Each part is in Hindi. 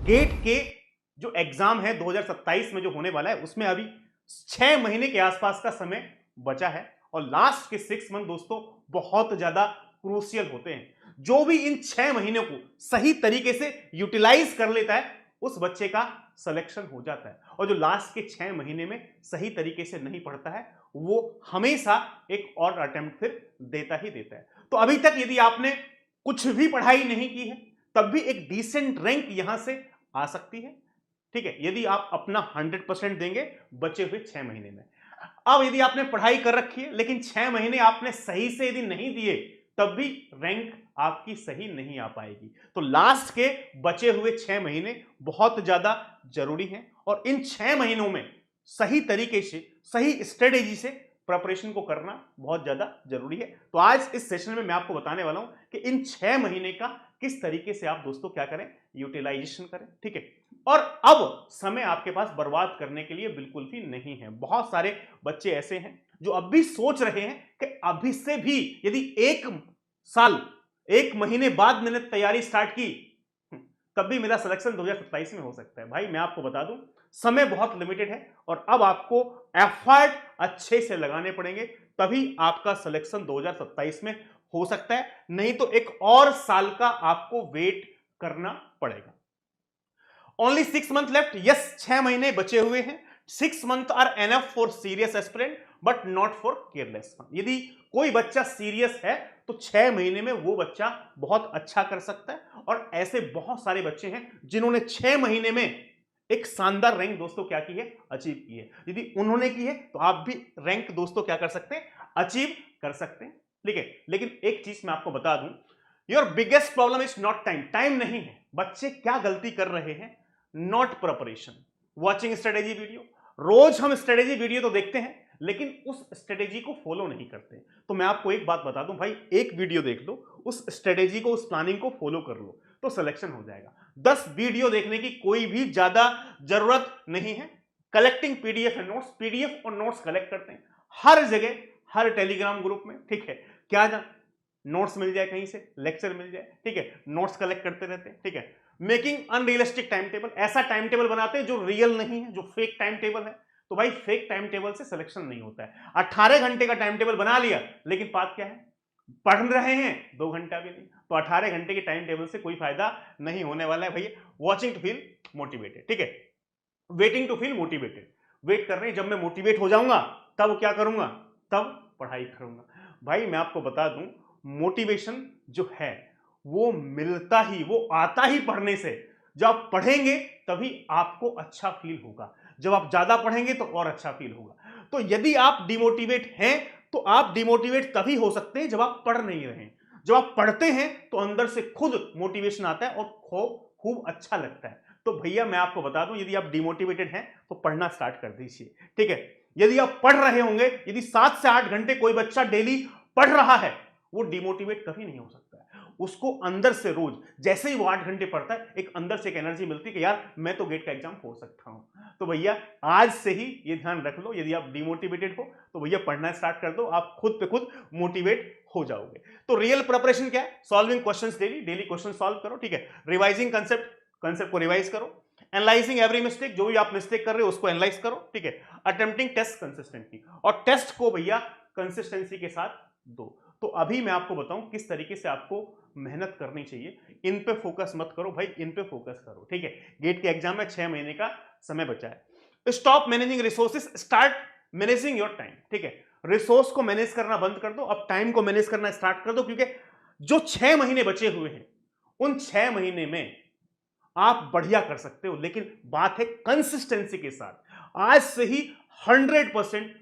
गेट के जो एग्जाम है 2027 में जो होने वाला है उसमें अभी 6 महीने के आसपास का समय बचा है और लास्ट के 6 मंथ दोस्तों बहुत ज्यादा क्रूशियल होते हैं। जो भी इन 6 महीनों को सही तरीके से यूटिलाइज कर लेता है उस बच्चे का सिलेक्शन हो जाता है, और जो लास्ट के 6 महीने में सही तरीके से नहीं पढ़ता है वो हमेशा एक और अटेम्प्ट फिर देता ही देता है। तो अभी तक यदि आपने कुछ भी पढ़ाई नहीं की है तब भी एक डिसेंट रैंक यहां से आ सकती है, ठीक है, यदि आप अपना 100% देंगे बचे हुए 6 महीने में। अब यदि आपने पढ़ाई कर रखी है लेकिन 6 महीने आपने सही से यदि नहीं दिए तब भी रैंक आपकी सही नहीं आ पाएगी। तो लास्ट के बचे हुए 6 महीने बहुत ज्यादा जरूरी हैं और इन 6 महीनों में सही तरीके से सही स्ट्रेटेजी से प्रिपरेशन को करना बहुत ज्यादा जरूरी है। तो आज इस सेशन में मैं आपको बताने वाला हूं कि इन 6 महीने का किस तरीके से आप दोस्तों क्या करें, यूटिलाइजेशन करें, ठीक है। और अब समय आपके पास बर्बाद करने के लिए बिल्कुल भी नहीं है। बहुत सारे बच्चे ऐसे हैं जो अब भी सोच रहे हैं कि अभी से भी यदि 1 साल 1 महीने बाद मैंने तैयारी स्टार्ट की तब भी मेरा सिलेक्शन 2027 में हो सकता है। भाई मैं आपको बता दूं समय बहुत लिमिटेड है और अब आपको एफर्ट अच्छे से लगाने पड़ेंगे तभी आपका सिलेक्शन 2027 में हो सकता है, नहीं तो एक और साल का आपको वेट करना पड़ेगा। ओनली 6 मंथ लेफ्ट, यस 6 महीने बचे हुए हैं। 6 month are enough for serious aspirant but not for careless. यदि कोई बच्चा सीरियस है तो 6 महीने में वो बच्चा बहुत अच्छा कर सकता है और ऐसे बहुत सारे बच्चे हैं जिन्होंने 6 महीने में एक शानदार रैंक दोस्तों क्या की है, अचीव की है। यदि उन्होंने की है तो आप भी रैंक दोस्तों क्या कर सकते हैं, अचीव कर सकते हैं, ठीक है। लेकिन एक चीज मैं आपको बता दूं, your biggest problem is not time, time नहीं है। बच्चे क्या गलती कर रहे हैं, not preparation, watching strategy video. रोज हम स्ट्रेटेजी वीडियो तो देखते हैं लेकिन उस स्ट्रेटेजी को फॉलो नहीं करते। तो मैं आपको एक बात बता दूं भाई, एक वीडियो देख लो, उस स्ट्रेटेजी को उस प्लानिंग को फॉलो कर लो तो सिलेक्शन हो जाएगा। 10 वीडियो देखने की कोई भी ज्यादा जरूरत नहीं है। Collecting PDF and notes, PDF और नोट्स कलेक्ट करते हैं हर जगह, हर टेलीग्राम ग्रुप में, ठीक है। क्या नोट्स मिल जाए, कहीं से लेक्चर मिल जाए, ठीक है, नोट्स कलेक्ट करते रहते हैं, ठीक है। मेकिंग अनरियलिस्टिक टाइम टेबल, ऐसा टाइम टेबल बनाते हैं जो रियल नहीं है, जो फेक टाइम टेबल है। तो भाई फेक टाइम टेबल से सिलेक्शन नहीं होता है। 18 घंटे का टाइम टेबल बना लिया लेकिन बात क्या है, पढ़ रहे हैं 2 घंटा भी नहीं, तो 18 घंटे के टाइम टेबल से कोई फायदा नहीं होने वाला है भैया। वॉचिंग टू फील मोटिवेटेड, ठीक है, waiting to feel motivated, wait कर रहे हैं जब मैं मोटिवेट हो जाऊंगा तब क्या करूंगा, तब पढ़ाई करूंगा। भाई मैं आपको बता दूं मोटिवेशन जो है वो मिलता ही, वो आता ही पढ़ने से। जब आप पढ़ेंगे तभी आपको अच्छा फील होगा, जब आप ज्यादा पढ़ेंगे तो और अच्छा फील होगा। तो यदि आप डिमोटिवेट हैं तो आप डिमोटिवेट तभी हो सकते हैं जब आप पढ़ नहीं रहे। जब आप पढ़ते हैं तो अंदर से खुद मोटिवेशन आता है और खूब अच्छा लगता है। तो भैया मैं आपको बता दूं यदि आप डिमोटिवेटेड हैं तो पढ़ना स्टार्ट कर दीजिए, ठीक है। यदि आप पढ़ रहे होंगे, यदि 7 से 8 घंटे कोई बच्चा डेली पढ़ रहा है वो डिमोटिवेट कभी नहीं हो सकता है। उसको अंदर से रोज जैसे ही वो 8 घंटे पढ़ता है एक अंदर से एक एनर्जी मिलती है कि यार मैं तो गेट का एग्जाम फोड़ सकता हूं। तो भैया आज से ही ये ध्यान रख लो, यदि आप डिमोटिवेटेड हो तो भैया पढ़ना स्टार्ट कर दो, आप खुद पे खुद मोटिवेट हो जाओगे। तो रियल प्रिपरेशन क्या है, solving questions daily, daily question solve करो, ठीक है। रिवाइजिंग कंसेप्ट को रिवाइज करो, एनालाइजिंग एवरी मिस्टेक, जो भी आप मिस्टेक कर रहे हो उसको एनालाइज करो, ठीक है। अटेम्प्टिंग टेस्ट कंसिस्टेंटली, और टेस्ट को भैया कंसिस्टेंसी के साथ दो। तो अभी मैं आपको बताऊं किस तरीके से आपको मेहनत करनी चाहिए। इन पे फोकस मत करो भाई, इन पे फोकस करो, ठीक है। गेट के एग्जाम में 6 महीने का समय बचा है। Stop managing resources, start managing your time, ठीक है। रिसोर्स को मैनेज करना बंद कर दो, अब टाइम को मैनेज करना स्टार्ट कर दो, क्योंकि जो 6 महीने बचे हुए हैं उन 6 महीने में आप बढ़िया कर सकते हो। लेकिन बात है कंसिस्टेंसी के साथ। आज से ही 100%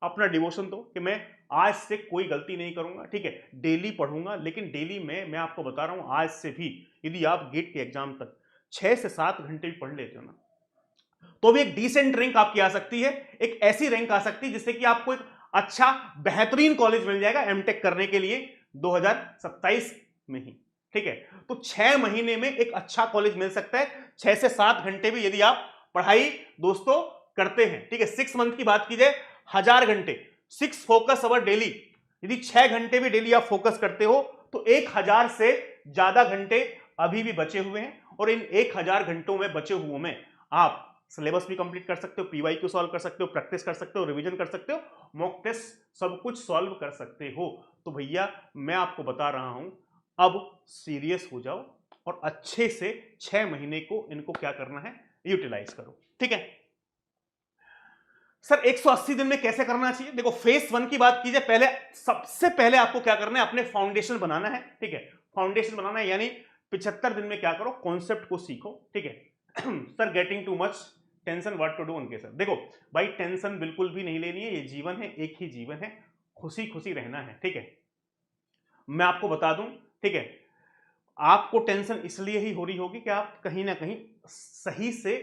अपना डिवोशन दो कि मैं आज से कोई गलती नहीं करूंगा, ठीक है। डेली पढ़ूंगा, लेकिन डेली में मैं आपको बता रहा हूं आज से भी यदि आप गेट के एग्जाम तक 6 से 7 घंटे भी पढ़ लेते हो ना तो भी एक डिसेंट रैंक आपकी आ सकती है। एक ऐसी रैंक आ सकती है जिससे कि आपको एक अच्छा बेहतरीन कॉलेज मिल जाएगा एमटेक करने के लिए 2027 में ही, ठीक है। तो 6 महीने में एक अच्छा कॉलेज मिल सकता है, 6 से 7 घंटे भी यदि आप पढ़ाई दोस्तों करते हैं, ठीक है। 6 मंथ की बात की जाए 1000 घंटे, 6 फोकस अवर डेली, यदि 6 घंटे भी डेली आप फोकस करते हो तो 1000 से ज्यादा घंटे अभी भी बचे हुए हैं और इन 1000 घंटों में बचे हुए में आप सिलेबस भी कंप्लीट कर सकते हो, पीवाईक्यू सॉल्व कर सकते हो, प्रैक्टिस कर सकते हो, रिवीजन कर सकते हो, मॉक टेस्ट सब कुछ सॉल्व कर सकते हो। तो भैया मैं आपको बता रहा हूं, अब सीरियस हो जाओ और अच्छे से 6 महीने को इनको क्या करना है, यूटिलाइज करो। ठीक है सर, 180 दिन में कैसे करना चाहिए? देखो फेस 1 की बात कीजिए, पहले सबसे पहले आपको क्या करना है, अपने फाउंडेशन बनाना है। ठीक है, फाउंडेशन बनाना है यानी 75 दिन में क्या करो, कॉन्सेप्ट को सीखो। ठीक है sir, getting too much tension, what to do उनके सर। देखो भाई, टेंशन बिल्कुल भी नहीं लेनी है, ये जीवन है, एक ही जीवन है, खुशी खुशी रहना है। ठीक है, मैं आपको बता दूं, ठीक है, आपको टेंशन इसलिए ही हो रही होगी कि आप कहीं ना कहीं सही से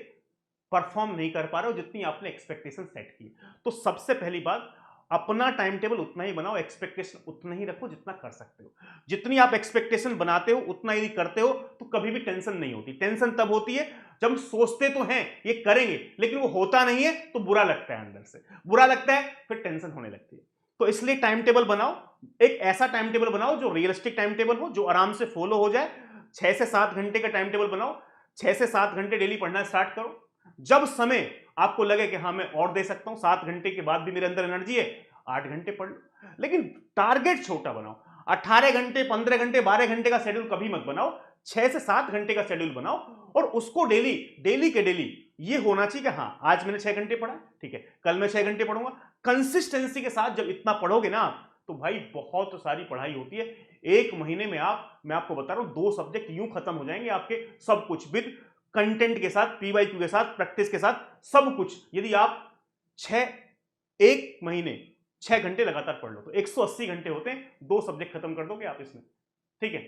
परफॉर्म नहीं कर पा रहे हो जितनी आपने एक्सपेक्टेशन सेट की। तो सबसे पहली बात, अपना टाइम टेबल उतना ही बनाओ, एक्सपेक्टेशन उतना ही रखो जितना कर सकते हो। जितनी आप एक्सपेक्टेशन बनाते हो उतना यदि करते हो तो कभी भी टेंशन नहीं होती। टेंशन तब होती है जब हम सोचते तो हैं ये करेंगे लेकिन वो होता नहीं है, तो बुरा लगता है, अंदर से बुरा लगता है, फिर टेंशन होने लगती है। तो इसलिए टाइम टेबल बनाओ, एक ऐसा टाइम टेबल बनाओ जो रियलिस्टिक टाइम टेबल हो, जो आराम से फॉलो हो जाए। 6 से 7 घंटे का टाइम टेबल बनाओ, 6 से 7 घंटे डेली पढ़ना स्टार्ट करो। जब समय आपको लगे कि हाँ मैं और दे सकता हूं, 7 घंटे के बाद भी मेरे अंदर एनर्जी है, 8 घंटे पढ़ लो, लेकिन टारगेट छोटा बनाओ। 18 घंटे, 15 घंटे, 12 घंटे का शेड्यूल कभी मत बनाओ, 6 से 7 घंटे का शेड्यूल बनाओ और उसको डेली डेली के डेली ये होना चाहिए कि हाँ आज मैंने 6 घंटे पढ़ा, ठीक है, कल मैं 6 घंटे पढ़ूंगा। कंसिस्टेंसी के साथ जब इतना पढ़ोगे ना तो भाई बहुत सारी पढ़ाई होती है। एक महीने में मैं आपको बता रहा हूं 2 सब्जेक्ट यूं खत्म हो जाएंगे आपके, सब कुछ विद कंटेंट के साथ, पीवाईक्यू के साथ, प्रैक्टिस के साथ, सब कुछ। यदि आप 1 महीने 6 घंटे लगातार पढ़ लो तो 180 घंटे होते हैं, 2 सब्जेक्ट खत्म कर दोगे आप इसमें। ठीक है,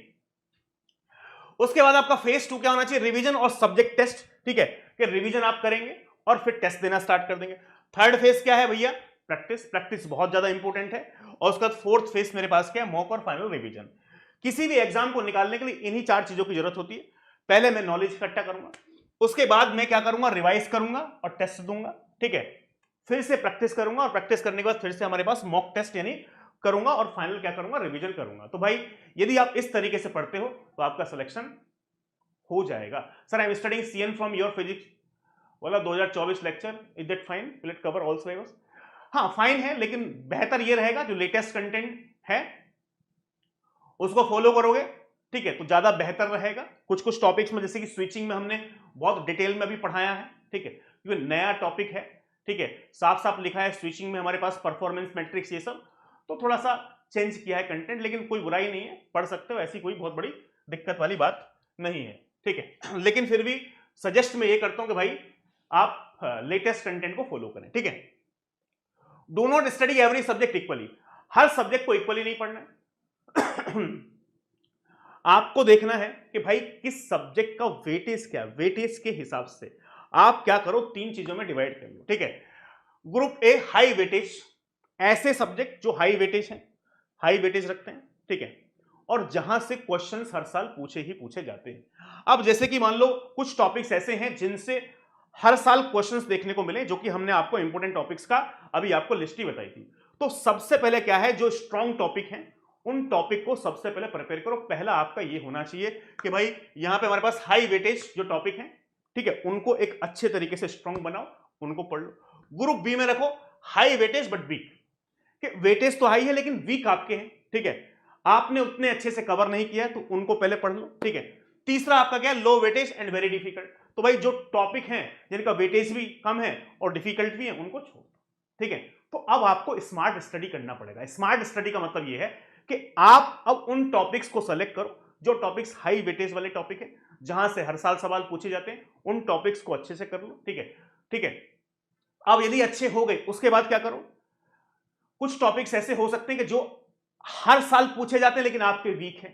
उसके बाद आपका फेज 2 क्या होना चाहिए, रिवीजन और सब्जेक्ट टेस्ट। ठीक है, कि रिवीजन आप करेंगे और फिर टेस्ट देना स्टार्ट कर देंगे। थर्ड फेज क्या है भैया, प्रैक्टिस। प्रैक्टिस बहुत ज्यादा इंपॉर्टेंट है। और उसके बाद फोर्थ फेज मेरे पास क्या है, मॉक और फाइनल रिवीजन। किसी भी एग्जाम को निकालने के लिए इन्हीं 4 चीजों की जरूरत होती है। पहले मैं नॉलेज इकट्ठा करूंगा, उसके बाद मैं क्या करूंगा, रिवाइज करूंगा और टेस्ट दूंगा। ठीक है, फिर से प्रैक्टिस करूंगा और प्रैक्टिस करने के बाद फिर से हमारे पास मॉक टेस्ट यानी करूंगा और फाइनल क्या करूंगा, रिवीजन करूंगा। तो भाई यदि आप इस तरीके से पढ़ते हो तो आपका सिलेक्शन हो जाएगा। Sir, I am studying CN from your physics वाला 2024 lecture, is that fine, will it cover all syllabus? हाँ फाइन है, लेकिन बेहतर ये रहेगा जो लेटेस्ट कंटेंट है उसको फॉलो करोगे, ठीक है, तो ज्यादा बेहतर रहेगा। कुछ कुछ टॉपिक्स में जैसे कि स्विचिंग में हमने बहुत डिटेल में भी पढ़ाया है, ठीक है, क्योंकि नया टॉपिक है। ठीक है, साफ साफ लिखा है स्विचिंग में हमारे पास परफॉर्मेंस मैट्रिक्स ये सब, तो थोड़ा सा चेंज किया है कंटेंट, लेकिन कोई बुराई नहीं है, पढ़ सकते हो, ऐसी कोई बहुत बड़ी दिक्कत वाली बात नहीं है। ठीक है लेकिन फिर भी सजेस्ट मैं ये करता हूं कि भाई आप लेटेस्ट कंटेंट को फॉलो करें। ठीक है, do not study every subject equally, her subject को इक्वली नहीं पढ़ना है आपको देखना है कि भाई किस सब्जेक्ट का वेटेज क्या है, वेटेज के हिसाब से आप क्या करो, 3 चीजों में डिवाइड कर लो। ठीक है, ग्रुप ए हाई वेटेज, ऐसे सब्जेक्ट जो हाई वेटेज हैं, हाई वेटेज रखते हैं, ठीक है, और जहां से क्वेश्चंस हर साल पूछे ही पूछे जाते हैं। अब जैसे कि मान लो कुछ टॉपिक्स ऐसे हैं जिनसे हर साल क्वेश्चंस देखने को मिले, जो कि हमने आपको इंपोर्टेंट टॉपिक्स का अभी आपको लिस्ट ही बताई थी। तो सबसे पहले क्या है, जो स्ट्रॉन्ग टॉपिक हैं उन टॉपिक को सबसे पहले प्रिपेयर करो। पहला आपका ये होना चाहिए कि भाई यहां पे हमारे पास हाई वेटेज जो टॉपिक हैं, ठीक है, उनको एक अच्छे तरीके से स्ट्रॉन्ग बनाओ, उनको पढ़ लो। ग्रुप बी में रखो हाई वेटेज बट वीक, कि वेटेज तो हाई है लेकिन वीक आपके हैं, ठीक है, आपने उतने अच्छे से कवर नहीं किया तो उनको पहले पढ़ लो। ठीक है, तीसरा आपका क्या है, लो वेटेज एंड वेरी डिफिकल्ट, तो भाई जो टॉपिक हैं जिनका वेटेज भी कम है और डिफिकल्ट भी है उनको छोड़। ठीक है, तो अब आपको स्मार्ट स्टडी करना पड़ेगा। स्मार्ट स्टडी का मतलब यह है कि आप अब उन टॉपिक्स को सेलेक्ट करो जो टॉपिक्स हाई वेटेज वाले टॉपिक है, जहां से हर साल सवाल पूछे जाते हैं, उन टॉपिक्स को अच्छे से कर लो। ठीक है, ठीक है, अब यदि अच्छे हो गए उसके बाद क्या करो, कुछ टॉपिक्स ऐसे हो सकते हैं कि जो हर साल पूछे जाते हैं लेकिन आपके वीक है,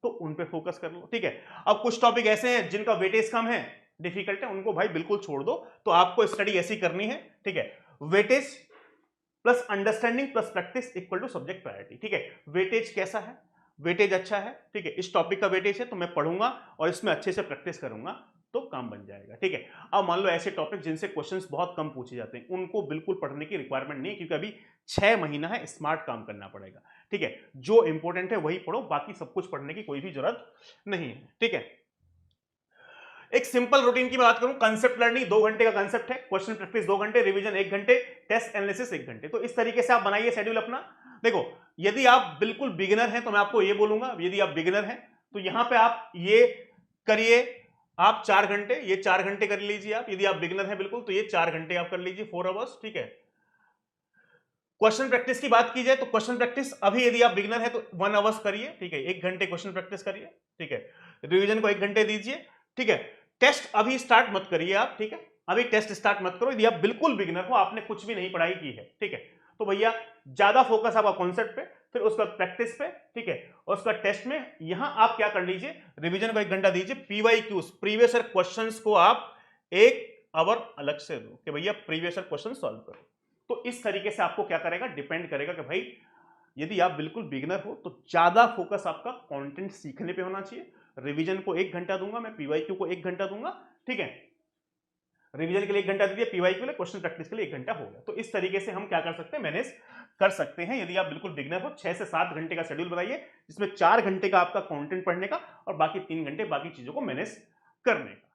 तो उन पे फोकस कर लो। ठीक है, अब कुछ टॉपिक ऐसे हैं जिनका वेटेज कम है, डिफिकल्ट है, उनको भाई बिल्कुल छोड़ दो। तो आपको स्टडी ऐसी करनी है, ठीक है, weightage plus understanding plus practice equal to subject priority. ठीक है, वेटेज कैसा है, वेटेज अच्छा है, ठीक है, इस टॉपिक का वेटेज है तो मैं पढ़ूंगा और इसमें अच्छे से प्रैक्टिस करूंगा तो काम बन जाएगा। ठीक है, अब मान लो ऐसे टॉपिक जिनसे क्वेश्चंस बहुत कम पूछे जाते हैं उनको बिल्कुल पढ़ने की रिक्वायरमेंट नहीं है, क्योंकि अभी 6 महीना है, स्मार्ट काम करना पड़ेगा। ठीक है, जो इंपॉर्टेंट है वही पढ़ो, बाकी सब कुछ पढ़ने की कोई भी जरूरत नहीं है। ठीक है, एक सिंपल रूटीन की बात करूं, कंसेप्ट लर्निंग 2 घंटे का कंसेप्ट है, क्वेश्चन प्रैक्टिस 2 घंटे, रिवीजन 1 घंटे, टेस्ट एनालिसिस 1 घंटे। तो इस तरीके से आप बनाइए शेड्यूल अपना। देखो, यदि आप बिल्कुल बिगिनर हैं तो मैं आपको ये बोलूंगा, यदि आप बिगिनर हैं तो यहां पे आप ये करिए, आप 4 घंटे, ये 4 घंटे कर लीजिए आप। यदि आप बिगिनर हैं बिल्कुल तो ये 4 घंटे आप कर लीजिए, 4 आवर्स, ठीक है। क्वेश्चन प्रैक्टिस की बात की जाए तो क्वेश्चन प्रैक्टिस अभी यदि आप बिगिनर है तो 1 आवर्स करिए, ठीक है, 1 घंटे क्वेश्चन प्रैक्टिस करिए, ठीक है। रिवीजन को 1 घंटे दीजिए, ठीक है। टेस्ट अभी स्टार्ट मत करिए आप, ठीक है, अभी टेस्ट स्टार्ट मत करो यदि आप बिल्कुल बिगिनर हो, आपने कुछ भी नहीं पढ़ाई की है, ठीक है। तो भैया ज्यादा फोकस आपका कॉन्सेप्ट पे, फिर उसका प्रैक्टिस पे, ठीक है, और उसका टेस्ट में यहां आप क्या कर लीजिए, रिवीजन को 1 घंटा दीजिए, पीवाईक्यूज प्रीवियस ईयर क्वेश्चंस को आप 1 आवर अलग से दो कि भैया प्रीवियस ईयर क्वेश्चन सॉल्व करो। तो इस तरीके से आपको क्या करेगा, डिपेंड करेगा कि भाई यदि आप बिल्कुल बिगिनर हो तो ज्यादा फोकस आपका कंटेंट सीखने पे होना चाहिए। रिवीजन को 1 घंटा दूंगा मैं, पीवाईक्यू को 1 घंटा दूंगा, ठीक है। रिवीजन के लिए 1 घंटा दीजिए, पीवाईक्यू के लिए, क्वेश्चन प्रैक्टिस के लिए 1 घंटा हो गया। तो इस तरीके से हम क्या कर सकते हैं, मैनेज कर सकते हैं। यदि आप बिल्कुल बिगिनर हो, 6 से 7 घंटे का शेड्यूल बनाइए, जिसमें 4 घंटे का आपका कंटेंट पढ़ने का और बाकी 3 घंटे बाकी चीजों को मैनेज करने का।